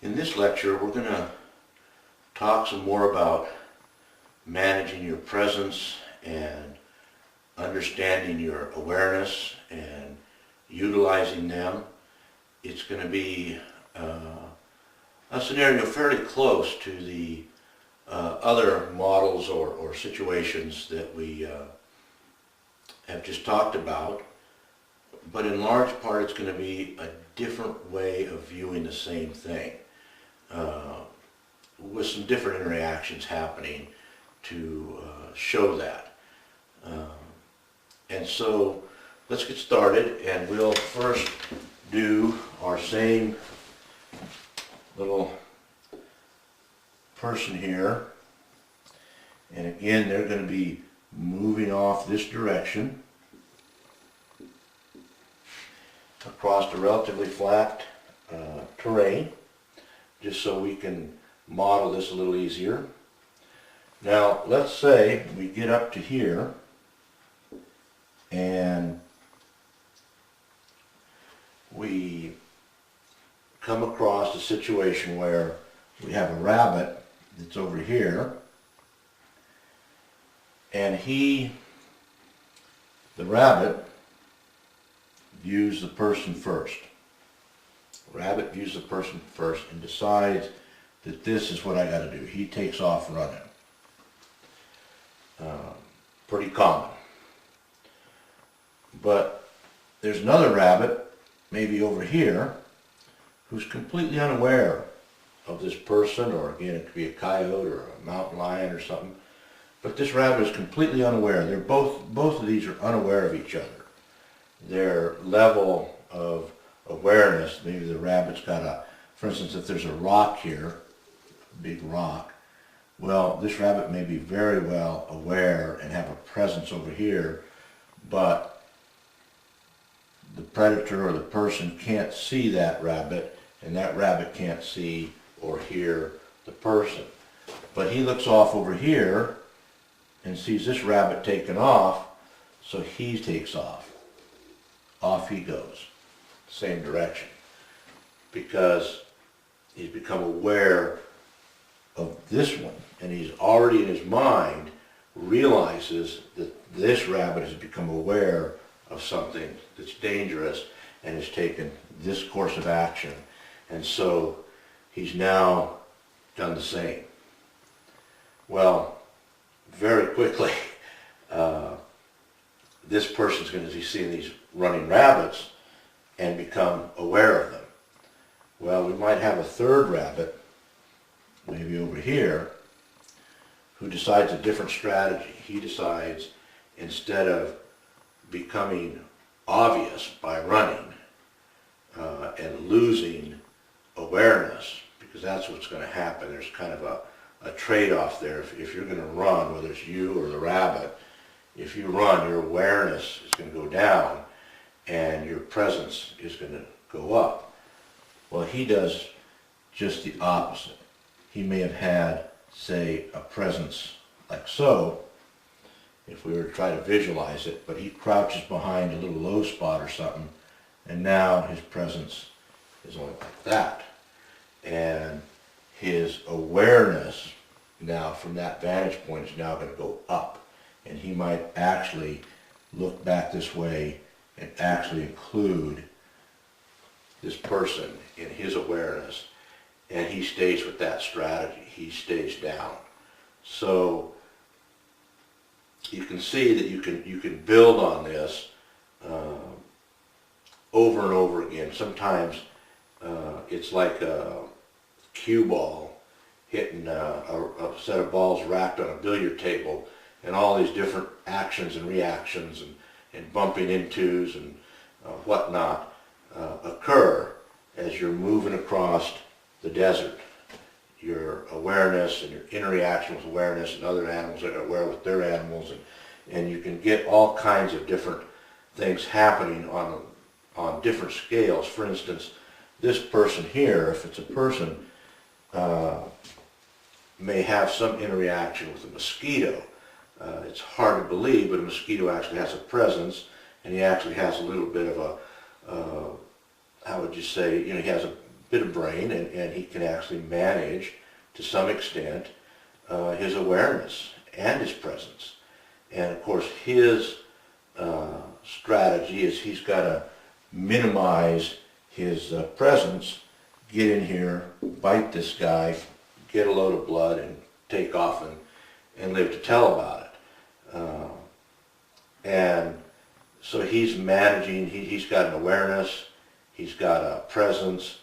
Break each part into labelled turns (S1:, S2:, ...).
S1: In this lecture, we're going to talk some more about managing your presence and understanding your awareness and utilizing them. It's going to be a scenario fairly close to the other models or situations that we have just talked about, but in large part it's going to be a different way of viewing the same thing, with some different interactions happening to show that. And so let's get started, and we'll first do our same little person here. And again, they're going to be moving off this direction across the relatively flat terrain, just so we can model this a little easier. Now, let's say we get up to here and we come across a situation where we have a rabbit that's over here, and the rabbit views the person first. The rabbit views the person first and decides that this is what I got to do. He takes off running. Pretty common. But there's another rabbit, maybe over here, who's completely unaware of this person, or again, it could be a coyote or a mountain lion or something. But this rabbit is completely unaware. They're both of these are unaware of each other. Their level of awareness, maybe the rabbit's got for instance, if there's a rock here, a big rock, well, this rabbit may be very well aware and have a presence over here, but the predator or the person can't see that rabbit, and that rabbit can't see or hear the person. But he looks off over here and sees this rabbit taking off, so he takes off. Off he goes, same direction, because he's become aware of this one, and he's already in his mind realizes that this rabbit has become aware of something that's dangerous and has taken this course of action, and so he's now done the same. Well, very quickly, this person's going to be seeing these running rabbits and become aware of them. Well, we might have a third rabbit, maybe over here, who decides a different strategy. He decides, instead of becoming obvious by running and losing awareness, because that's what's going to happen. There's kind of a trade-off there. If you're going to run, whether it's you or the rabbit, if you run, your awareness is going to go down and your presence is going to go up. Well, he does just the opposite. He may have had, say, a presence like so, if we were to try to visualize it, but he crouches behind a little low spot or something, and now his presence is only like that. And his awareness now from that vantage point is now going to go up. And he might actually look back this way and actually include this person in his awareness, and he stays with that strategy. He stays down. So you can see that you can build on this over and over again. Sometimes it's like a cue ball hitting a set of balls racked on a billiard table, and all these different actions and reactions and bumping intos and whatnot occur as you're moving across the desert. Your awareness and your interaction with awareness, and other animals that are aware with their animals, and you can get all kinds of different things happening on different scales. For instance, this person here, if it's a person, may have some interaction with a mosquito. It's hard to believe, but a mosquito actually has a presence, and he actually has a little bit of a, how would you say, he has a bit of brain, and he can actually manage, to some extent, his awareness and his presence. And of course, his strategy is he's got to minimize his presence, get in here, bite this guy, get a load of blood, and take off and live to tell about it. And so he's managing, he's got an awareness, he's got a presence,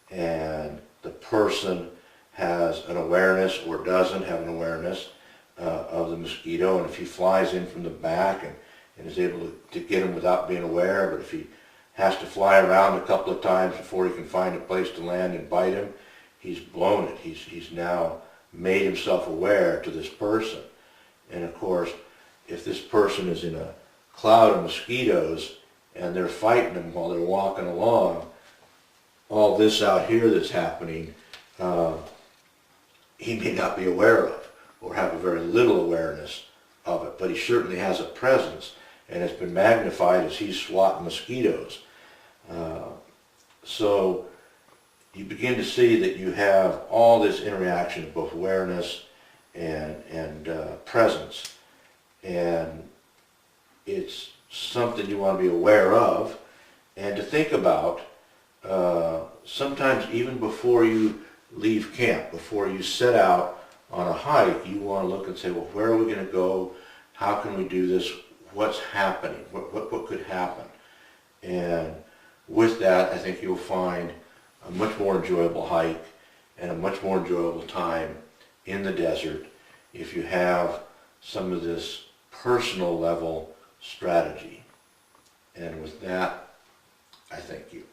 S1: and the person has an awareness or doesn't have an awareness of the mosquito. And if he flies in from the back and is able to get him without being aware, but if he has to fly around a couple of times before he can find a place to land and bite him, he's blown it. He's now made himself aware to this person. And of course, if this person is in a cloud of mosquitoes and they're fighting them while they're walking along, all this out here that's happening, he may not be aware of or have a very little awareness of it, but he certainly has a presence, and it's been magnified as he's swatting mosquitoes. So you begin to see that you have all this interaction of both awareness and presence, and it's something you want to be aware of and to think about. Sometimes even before you leave camp, before you set out on a hike, you want to look and say, well, where are we going to go? How can we do this? What's happening? What could happen? And with that, I think you'll find a much more enjoyable hike and a much more enjoyable time in the desert if you have some of this personal level strategy. And with that, I thank you.